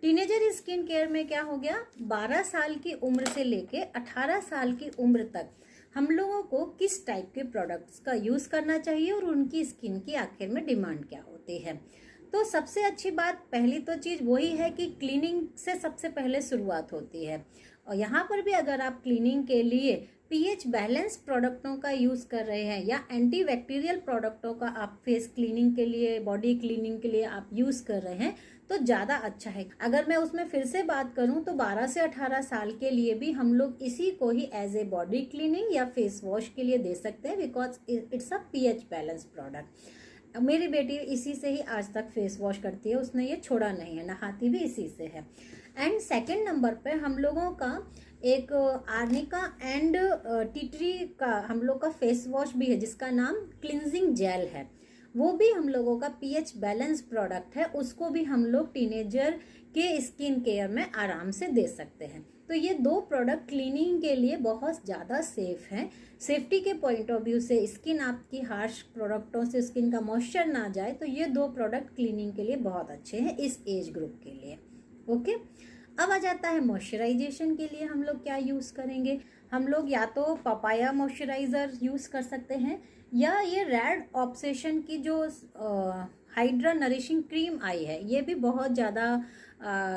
Teenager skin care में क्या हो गया, 12 साल की उम्र से लेके 18 साल की उम्र तक हम लोगों को किस टाइप के प्रोडक्ट्स का यूज़ करना चाहिए और उनकी स्किन की आखिर में डिमांड क्या होती है। तो सबसे अच्छी बात, पहली तो चीज़ वही है कि क्लीनिंग से सबसे पहले शुरुआत होती है। और यहाँ पर भी अगर आप क्लीनिंग के लिए पीएच बैलेंस प्रोडक्टों का यूज़ कर रहे हैं या एंटीबैक्टीरियल प्रोडक्टों का आप फेस क्लीनिंग के लिए, बॉडी क्लीनिंग के लिए आप यूज़ कर रहे हैं तो ज़्यादा अच्छा है। अगर मैं उसमें फिर से बात करूं तो 12 से 18 साल के लिए भी हम लोग इसी को ही एज ए बॉडी क्लीनिंग या फेस वॉश के लिए दे सकते हैं, because it's a pH balance product. मेरी बेटी इसी से ही आज तक फेस वॉश करती है, उसने ये छोड़ा नहीं है, नहाती भी इसी से है। एंड सेकेंड नंबर पे हम लोगों का एक आर्निका एंड टीटरी का हम लोग का फेस वॉश भी है जिसका नाम क्लिनजिंग जेल है। वो भी हम लोगों का पीएच बैलेंस प्रोडक्ट है, उसको भी हम लोग टीनेजर के स्किन केयर में आराम से दे सकते हैं। तो ये दो प्रोडक्ट क्लीनिंग के लिए बहुत ज़्यादा सेफ हैं। सेफ्टी के पॉइंट ऑफ व्यू से, स्किन आपकी हार्श प्रोडक्टों से स्किन का मॉइस्चर ना जाए, तो ये दो प्रोडक्ट क्लीनिंग के लिए बहुत अच्छे हैं इस एज ग्रुप के लिए। ओके, अब आ जाता है मॉइस्चराइजेशन के लिए हम लोग क्या यूज़ करेंगे। हम लोग या तो पपाया मॉइस्चराइज़र यूज़ कर सकते हैं या ये रेड ऑब्सेशन की जो हाइड्रा नरिशिंग क्रीम आई है, ये भी बहुत ज़्यादा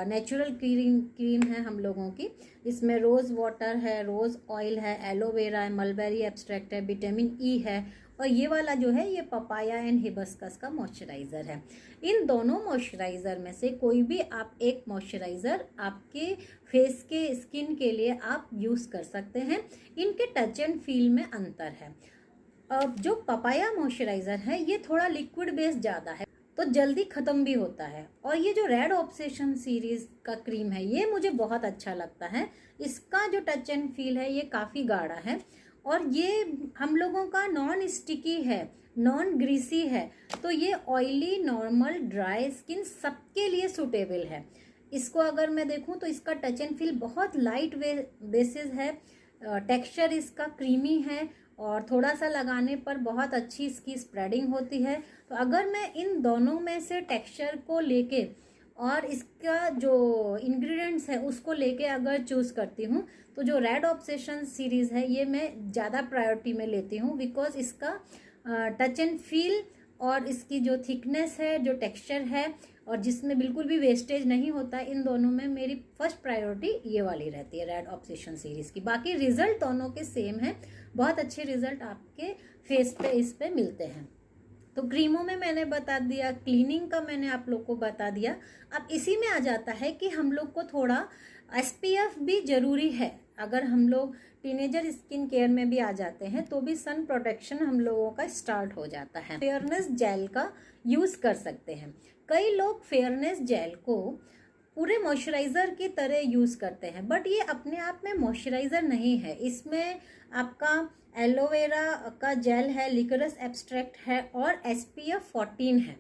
नेचुरल क्रीम है हम लोगों की। इसमें रोज़ वाटर है, रोज़ ऑयल है, एलोवेरा है, मलबेरी एक्सट्रैक्ट है, विटामिन ई है, और ये वाला जो है ये पपाया एंड हिबिस्कस का मॉइस्चराइज़र है। इन दोनों मॉइस्चराइज़र में से कोई भी आप एक मॉइस्चराइज़र आपके फेस के स्किन के लिए आप यूज़ कर सकते हैं। इनके टच एंड फील में अंतर है। अब जो पपाया मॉइस्चराइज़र है ये थोड़ा लिक्विड बेस ज़्यादा है तो जल्दी ख़त्म भी होता है, और ये जो रेड ऑब्सेशन सीरीज़ का क्रीम है ये मुझे बहुत अच्छा लगता है। इसका जो टच एंड फील है ये काफ़ी गाढ़ा है, और ये हम लोगों का नॉन स्टिकी है, नॉन ग्रीसी है, तो ये ऑयली, नॉर्मल, ड्राई स्किन सबके लिए सूटेबल है। इसको अगर मैं देखूं तो इसका टच एंड फील बहुत लाइट बेसिस है, टेक्सचर इसका क्रीमी है, और थोड़ा सा लगाने पर बहुत अच्छी इसकी स्प्रेडिंग होती है। तो अगर मैं इन दोनों में से टेक्सचर को लेके और इसका जो इंग्रेडिएंट्स है उसको लेके अगर चूज़ करती हूँ तो जो रेड ऑब्सेशन सीरीज़ है ये मैं ज़्यादा प्रायोरिटी में लेती हूँ, बिकॉज इसका टच एंड फील और इसकी जो थिकनेस है, जो टेक्सचर है, और जिसमें बिल्कुल भी वेस्टेज नहीं होता है, इन दोनों में मेरी फर्स्ट प्रायोरिटी ये वाली रहती है, रेड ऑब्सेशन सीरीज़ की। बाकी रिजल्ट दोनों के सेम है, बहुत अच्छे रिजल्ट आपके फेस पे इस पे मिलते हैं। तो क्रीमों में मैंने बता दिया, क्लीनिंग का मैंने आप लोग को बता दिया। अब इसी में आ जाता है कि हम लोग को थोड़ा एसपीएफ भी ज़रूरी है। अगर हम लोग टीनेजर स्किन केयर में भी आ जाते हैं तो भी सन प्रोटेक्शन हम लोगों का स्टार्ट हो जाता है। फेयरनेस जेल का यूज़ कर सकते हैं। कई लोग फेयरनेस जेल को पूरे मॉइस्चराइज़र की तरह यूज़ करते हैं, बट ये अपने आप में मॉइस्चराइज़र नहीं है। इसमें आपका एलोवेरा का जेल है, लिकोरस एक्सट्रैक्ट है और SPF 14 है।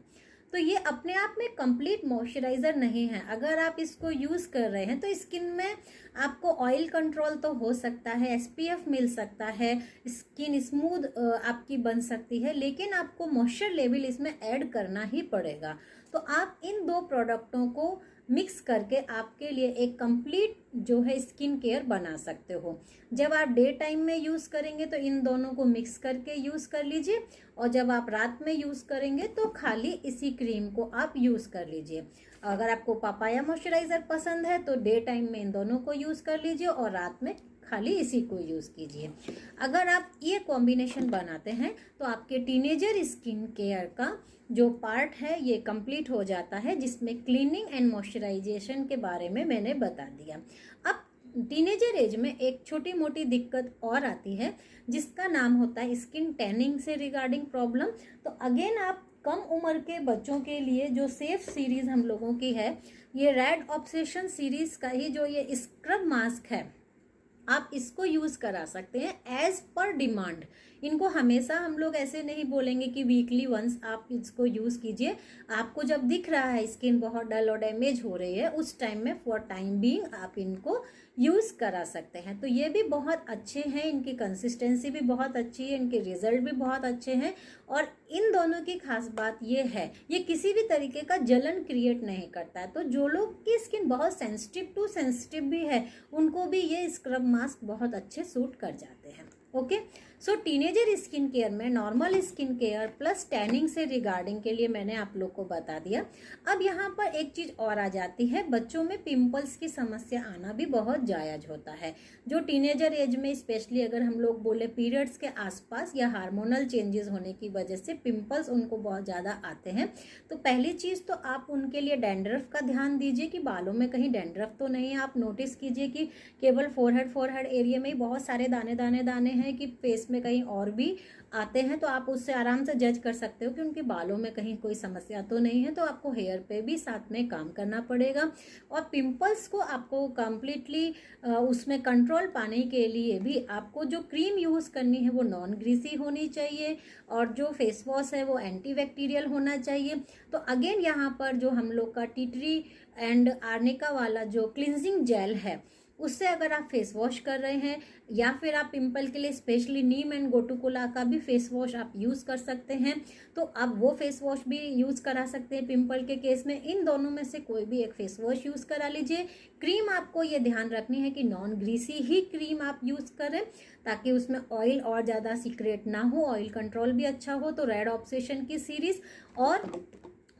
तो ये अपने आप में कंप्लीट मॉइस्चराइज़र नहीं है। अगर आप इसको यूज़ कर रहे हैं तो स्किन में आपको ऑयल कंट्रोल तो हो सकता है, SPF मिल सकता है, स्किन स्मूथ आपकी बन सकती है, लेकिन आपको मॉइस्चर लेवल इसमें ऐड करना ही पड़ेगा। तो आप इन दो प्रोडक्टों को मिक्स करके आपके लिए एक कंप्लीट जो है स्किन केयर बना सकते हो। जब आप डे टाइम में यूज़ करेंगे तो इन दोनों को मिक्स करके यूज़ कर लीजिए, और जब आप रात में यूज़ करेंगे तो खाली इसी क्रीम को आप यूज़ कर लीजिए। अगर आपको पपाया मॉइस्चराइज़र पसंद है तो डे टाइम में इन दोनों को यूज़ कर लीजिए और रात में खाली इसी को यूज़ कीजिए। अगर आप ये कॉम्बिनेशन बनाते हैं तो आपके टीनेजर स्किन केयर का जो पार्ट है ये कंप्लीट हो जाता है, जिसमें क्लीनिंग एंड मॉइस्चराइजेशन के बारे में मैंने बता दिया। अब टीनेजर एज में एक छोटी मोटी दिक्कत और आती है जिसका नाम होता है स्किन टैनिंग से रिगार्डिंग प्रॉब्लम। तो अगेन आप कम उम्र के बच्चों के लिए जो सेफ सीरीज़ हम लोगों की है, ये रेड ऑब्सेशन सीरीज़ का ही जो ये स्क्रब मास्क है, आप इसको यूज़ करा सकते हैं एज पर डिमांड। इनको हमेशा हम लोग ऐसे नहीं बोलेंगे कि वीकली वंस आप इसको यूज़ कीजिए। आपको जब दिख रहा है स्किन बहुत डल और डैमेज हो रही है, उस टाइम में फॉर टाइम बीइंग आप इनको यूज़ करा सकते हैं। तो ये भी बहुत अच्छे हैं, इनकी कंसिस्टेंसी भी बहुत अच्छी है, इनके रिजल्ट भी बहुत अच्छे हैं। और इन दोनों की खास बात ये है, ये किसी भी तरीके का जलन क्रिएट नहीं करता है। तो जो लोग की स्किन बहुत सेंसिटिव भी है, उनको भी ये स्क्रब मास्क बहुत अच्छे सूट कर जाते हैं। ओके, सो टीनेजर स्किन केयर में normal skin care plus tanning से रिगार्डिंग के लिए मैंने आप लोग को बता दिया। अब यहाँ पर एक चीज़ और आ जाती है, बच्चों में पिंपल्स की समस्या आना भी बहुत जायज होता है। जो टीनेजर एज में स्पेशली अगर हम लोग बोले पीरियड्स के आसपास या हार्मोनल चेंजेस होने की वजह से पिंपल्स उनको बहुत ज़्यादा आते हैं। तो पहली चीज़ तो आप उनके लिए डैंड्रफ का ध्यान दीजिए कि बालों में कहीं डैंड्रफ तो नहीं है। आप नोटिस कीजिए कि केवल फोरहेड एरिया में ही बहुत सारे दाने हैं कि फेस में कहीं और भी आते हैं। तो आप उससे आराम से जज कर सकते हो कि उनके बालों में कहीं कोई समस्या तो नहीं है। तो आपको हेयर पे भी साथ में काम करना पड़ेगा। और पिंपल्स को आपको कम्प्लीटली उसमें कंट्रोल पाने के लिए भी आपको जो क्रीम यूज़ करनी है वो नॉन ग्रीसी होनी चाहिए, और जो फेस वॉश है वो एंटीबैक्टीरियल होना चाहिए। तो अगेन यहाँ पर जो हम लोग का टी ट्री एंड आर्निका वाला जो क्लिनजिंग जेल है, उससे अगर आप फेस वॉश कर रहे हैं, या फिर आप पिंपल के लिए स्पेशली नीम एंड गोटुकोला का भी फेस वॉश आप यूज़ कर सकते हैं, तो आप वो फेस वॉश भी यूज़ करा सकते हैं पिंपल के केस में। इन दोनों में से कोई भी एक फेस वॉश यूज़ करा लीजिए। क्रीम आपको ये ध्यान रखनी है कि नॉन ग्रीसी ही क्रीम आप यूज़ करें, ताकि उसमें ऑयल और ज़्यादा सीक्रेट ना हो, ऑयल कंट्रोल भी अच्छा हो। तो रेड ऑब्सेशन की सीरीज़ और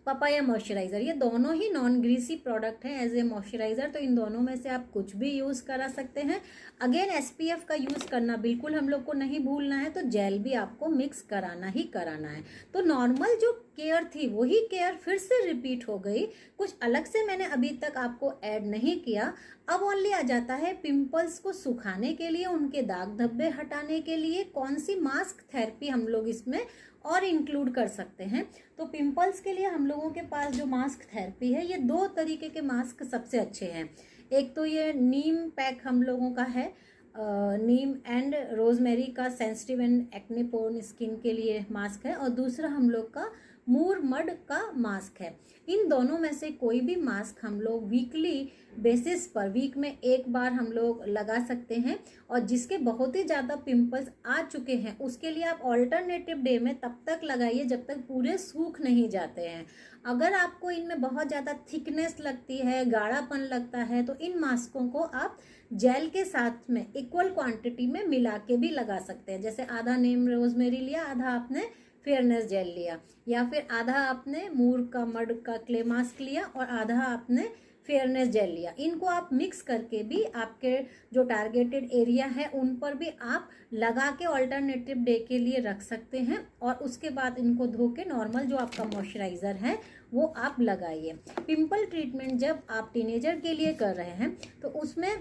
पपाया मॉइस्चराइज़र, ये दोनों ही नॉन ग्रीसी प्रोडक्ट हैं एज ए मॉइस्चराइज़र। तो इन दोनों में से आप कुछ भी यूज़ करा सकते हैं। अगेन एसपीएफ का यूज़ करना बिल्कुल हम लोग को नहीं भूलना है। तो जेल भी आपको मिक्स कराना ही कराना है। तो नॉर्मल जो केयर थी वही केयर फिर से रिपीट हो गई, कुछ अलग से मैंने अभी तक आपको ऐड नहीं किया। अब ओनली आ जाता है पिंपल्स को सुखाने के लिए, उनके दाग धब्बे हटाने के लिए कौन सी मास्क थेरेपी हम लोग इसमें और इंक्लूड कर सकते हैं। तो पिंपल्स के लिए हम लोगों के पास जो मास्क थेरेपी है, ये दो तरीके के मास्क सबसे अच्छे हैं। एक तो ये नीम पैक हम लोगों का है, नीम एंड रोजमेरी का sensitive and acne prone skin के लिए मास्क है, और दूसरा हम लोग का मूर मड का मास्क है। इन दोनों में से कोई भी मास्क हम लोग वीकली बेसिस पर, वीक में एक बार हम लोग लगा सकते हैं। और जिसके बहुत ही ज़्यादा पिंपल्स आ चुके हैं उसके लिए आप ऑल्टरनेटिव डे में तब तक लगाइए जब तक पूरे सूख नहीं जाते हैं। अगर आपको इनमें बहुत ज़्यादा थिकनेस लगती है, गाढ़ापन लगता है, तो इन मास्कों को आप जेल के साथ में इक्वल क्वांटिटी में मिला के भी लगा सकते हैं। जैसे आधा नीम रोजमेरी लिया, आधा आपने फेयरनेस जेल लिया, या फिर आधा आपने मूर का मड का क्ले मास्क लिया और आधा आपने फेयरनेस जेल लिया। इनको आप मिक्स करके भी आपके जो टारगेटेड एरिया है उन पर भी आप लगा के ऑल्टरनेटिव डे के लिए रख सकते हैं। और उसके बाद इनको धो के नॉर्मल जो आपका मॉइस्चराइज़र है वो आप लगाइए। पिंपल ट्रीटमेंट जब आप टीनेजर के लिए कर रहे हैं तो उसमें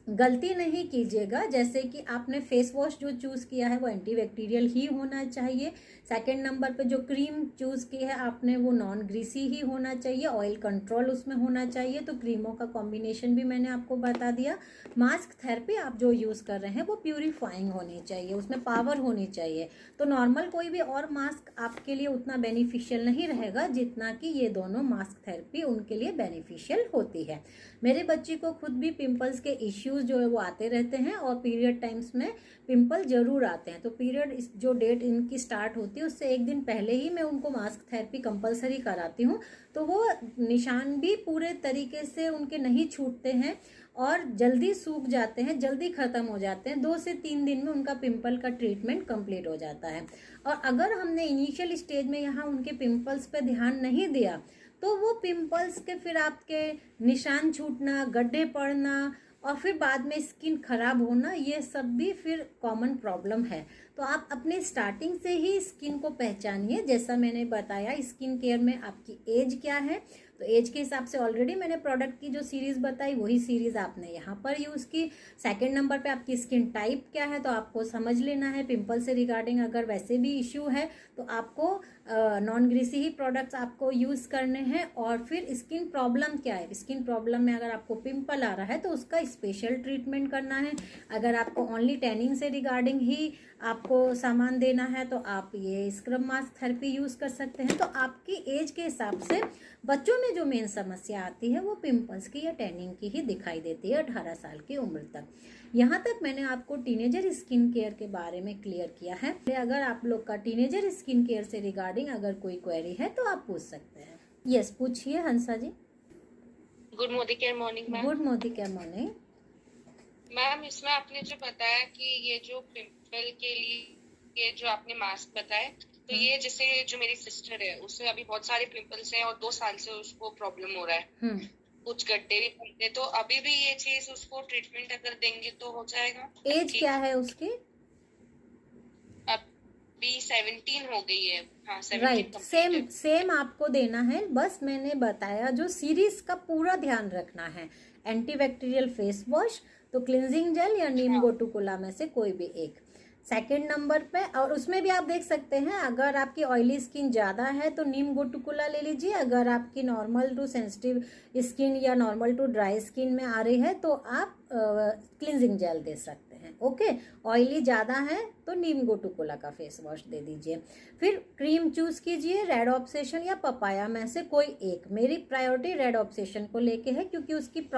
गलती नहीं कीजिएगा। जैसे कि आपने फेस वॉश जो चूज़ किया है वो एंटीबैक्टीरियल ही होना चाहिए। सेकंड नंबर पे जो क्रीम चूज़ की है आपने वो नॉन ग्रीसी ही होना चाहिए, ऑयल कंट्रोल उसमें होना चाहिए। तो क्रीमों का कॉम्बिनेशन भी मैंने आपको बता दिया। मास्क थेरेपी आप जो यूज़ कर रहे हैं वो प्यूरीफाइंग होनी चाहिए, उसमें पावर होनी चाहिए। तो नॉर्मल कोई भी और मास्क आपके लिए उतना बेनिफिशियल नहीं रहेगा जितना कि ये दोनों मास्क थेरेपी उनके लिए बेनिफिशियल होती है। मेरे बच्ची को खुद भी पिंपल्स के इश्यूज जो है वो आते रहते हैं, और पीरियड टाइम्स में पिंपल जरूर आते हैं। तो पीरियड जो डेट इनकी स्टार्ट होती है उससे एक दिन पहले ही मैं उनको मास्क थेरेपी कंपलसरी कराती हूँ। तो वो निशान भी पूरे तरीके से उनके नहीं छूटते हैं और जल्दी सूख जाते हैं, जल्दी ख़त्म हो जाते हैं। 2 से 3 दिन में उनका पिंपल का ट्रीटमेंट कंप्लीट हो जाता है। और अगर हमने इनिशियल स्टेज में यहाँ उनके पिंपल्स पे ध्यान नहीं दिया तो वो पिंपल्स के फिर आपके निशान छूटना, गड्ढे पड़ना और फिर बाद में स्किन खराब होना, ये सब भी फिर कॉमन प्रॉब्लम है। तो आप अपने स्टार्टिंग से ही स्किन को पहचानिए। जैसा मैंने बताया स्किन केयर में आपकी एज क्या है, तो एज के हिसाब से ऑलरेडी मैंने प्रोडक्ट की जो सीरीज़ बताई वही सीरीज़ आपने यहाँ पर यूज़ की। सेकंड नंबर पे आपकी स्किन टाइप क्या है, तो आपको समझ लेना है पिंपल से रिगार्डिंग अगर वैसे भी इश्यू है तो आपको नॉन ग्रीसी ही प्रोडक्ट्स आपको यूज़ करने हैं। और फिर स्किन प्रॉब्लम क्या है, स्किन प्रॉब्लम में अगर आपको पिंपल आ रहा है तो उसका स्पेशल ट्रीटमेंट करना है। अगर आपको ओनली टैनिंग से रिगार्डिंग ही आप आपको सामान देना है तो आप ये स्क्रब मास्क थेरेपी यूज़ कर सकते हैं। तो आपकी एज के हिसाब से बच्चों में जो मेन समस्या आती है वो पिंपल्स की या टैनिंग की ही दिखाई देती है 18 साल की उम्र तक। यहाँ तक मैंने आपको टीनेजर स्किन केयर के बारे में क्लियर किया है। अगर आप लोग का टीनेजर स्किन केयर से रिगार्डिंग अगर कोई क्वेरी है तो आप पूछ सकते हैं। यस, पूछिए Hansa ji. Good morning ma'am. Good morning ma'am, इसमें आपने जो बताया कि ये जो पिंपल के लिए ये जो आपने मास्क बताया, तो ये जैसे जो मेरी सिस्टर है उसे अभी बहुत सारे पिंपल्स हैं और 2 साल से उसको प्रॉब्लम हो रहा है, कुछ गड्ढे भी बनते, तो अभी भी ये चीज उसको ट्रीटमेंट अगर देंगे तो हो जाएगा? एज क्या है उसकी? अभी 17 हो गई है। हाँ, 17 राइट, सेम आपको देना है। बस मैंने बताया जो सीरीज का पूरा ध्यान रखना है। एंटीबैक्टीरियल फेस वॉश, तो क्लिनजिंग जेल या नीम गोटुकोला में से कोई भी एक। सेकंड नंबर पे, और उसमें भी आप देख सकते हैं अगर आपकी ऑयली स्किन ज़्यादा है तो नीम गोटुकोला ले लीजिए। अगर आपकी नॉर्मल टू सेंसिटिव स्किन या नॉर्मल टू ड्राई स्किन में आ रही है तो आप क्लिनजिंग जेल दे सकते हैं। ओके, ऑयली ज़्यादा है तो नीम गोटुकोला का फेस वॉश दे दीजिए। फिर क्रीम चूज कीजिए, रेड ऑब्सेशन या पपाया में से कोई एक। मेरी प्रायोरिटी रेड ऑब्सेशन को लेके है क्योंकि उसकी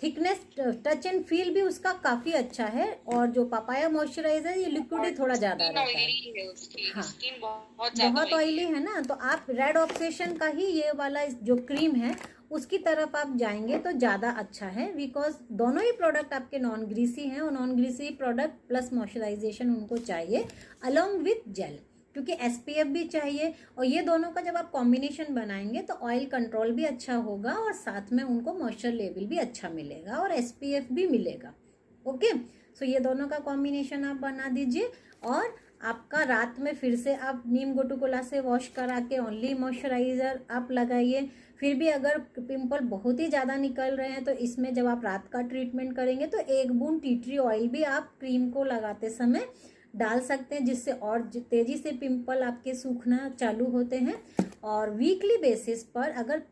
थिकनेस, टच एंड फील भी उसका काफी अच्छा है। और जो पपाया मॉइस्चराइजर ये लिक्विड ही थोड़ा ज्यादा रहता है। हाँ, स्किन बहुत ऑयली है ना, तो आप रेड ऑब्सेशन का ही ये वाला जो क्रीम है उसकी तरफ आप जाएंगे तो ज़्यादा अच्छा है। बिकॉज दोनों ही प्रोडक्ट आपके नॉन ग्रीसी हैं और non greasy product plus moisturisation उनको चाहिए अलोंग विथ जेल, क्योंकि SPF भी चाहिए। और ये दोनों का जब आप कॉम्बिनेशन बनाएंगे तो ऑयल कंट्रोल भी अच्छा होगा और साथ में उनको मॉइस्चर लेवल भी अच्छा मिलेगा और SPF भी मिलेगा। ओके, सो ये दोनों का कॉम्बिनेशन आप बना दीजिए। और आपका रात में फिर से आप नीम गोटुकोला से वॉश करा के ओनली मॉइस्चराइजर आप लगाइए। फिर भी अगर पिंपल बहुत ही ज़्यादा निकल रहे हैं तो इसमें जब आप रात का ट्रीटमेंट करेंगे तो 1 बूंद टी ट्री ऑयल भी आप क्रीम को लगाते समय डाल सकते हैं, जिससे और तेजी से पिंपल आपके सूखना चालू होते हैं। और वीकली बेसिस पर अगर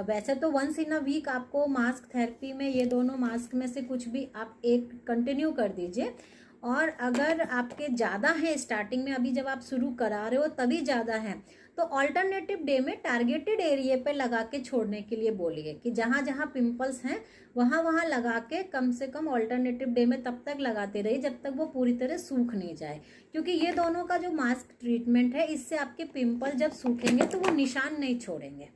वैसे तो वंस इन अ वीक आपको मास्क थेरेपी में ये दोनों मास्क में से कुछ भी आप एक कंटिन्यू कर दीजिए। और अगर आपके ज़्यादा है स्टार्टिंग में, अभी जब आप शुरू करा रहे हो तभी ज़्यादा है, तो ऑल्टरनेटिव डे में टारगेटेड एरिया पे लगा के छोड़ने के लिए बोलिए कि जहाँ जहाँ पिंपल्स हैं वहाँ वहाँ लगा के कम से कम ऑल्टरनेटिव डे में तब तक लगाते रहिए जब तक वो पूरी तरह सूख नहीं जाए। क्योंकि ये दोनों का जो मास्क ट्रीटमेंट है इससे आपके पिंपल जब सूखेंगे तो वो निशान नहीं छोड़ेंगे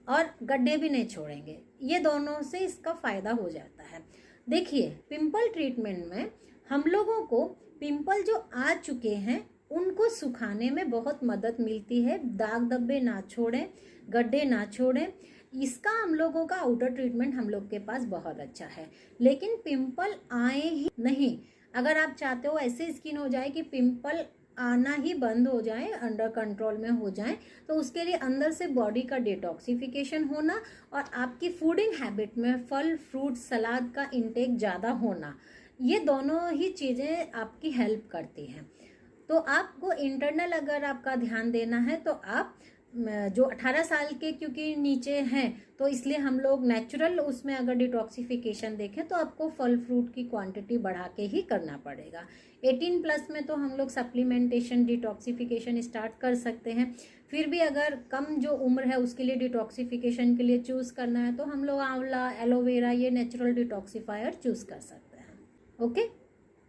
और गड्ढे भी नहीं छोड़ेंगे। ये दोनों से इसका फ़ायदा हो जाता है। देखिए, पिंपल ट्रीटमेंट में हम लोगों को पिंपल जो आ चुके हैं उनको सुखाने में बहुत मदद मिलती है। दाग धब्बे ना छोड़ें, गड्ढे ना छोड़ें, इसका हम लोगों का आउटर ट्रीटमेंट हम लोग के पास बहुत अच्छा है। लेकिन पिंपल आए ही नहीं, अगर आप चाहते हो ऐसी स्किन हो जाए कि पिंपल आना ही बंद हो जाए, अंडर कंट्रोल में हो जाए, तो उसके लिए अंदर से बॉडी का डिटॉक्सिफिकेशन होना और आपकी फूडिंग हैबिट में फल फ्रूट सलाद का इंटेक ज़्यादा होना, ये दोनों ही चीज़ें आपकी हेल्प करती हैं। तो आपको इंटरनल अगर आपका ध्यान देना है तो आप जो 18 साल के क्योंकि नीचे हैं तो इसलिए हम लोग नेचुरल उसमें अगर डिटॉक्सिफिकेशन देखें तो आपको फल फ्रूट की क्वांटिटी बढ़ा के ही करना पड़ेगा। 18 प्लस में तो हम लोग सप्लीमेंटेशन डिटॉक्सिफिकेशन स्टार्ट कर सकते हैं। फिर भी अगर कम जो उम्र है उसके लिए डिटॉक्सिफिकेशन के लिए चूज़ करना है तो हम लोग आंवला, एलोवेरा, ये नेचुरल डिटॉक्सिफायर चूज़ कर सकते हैं। ओके।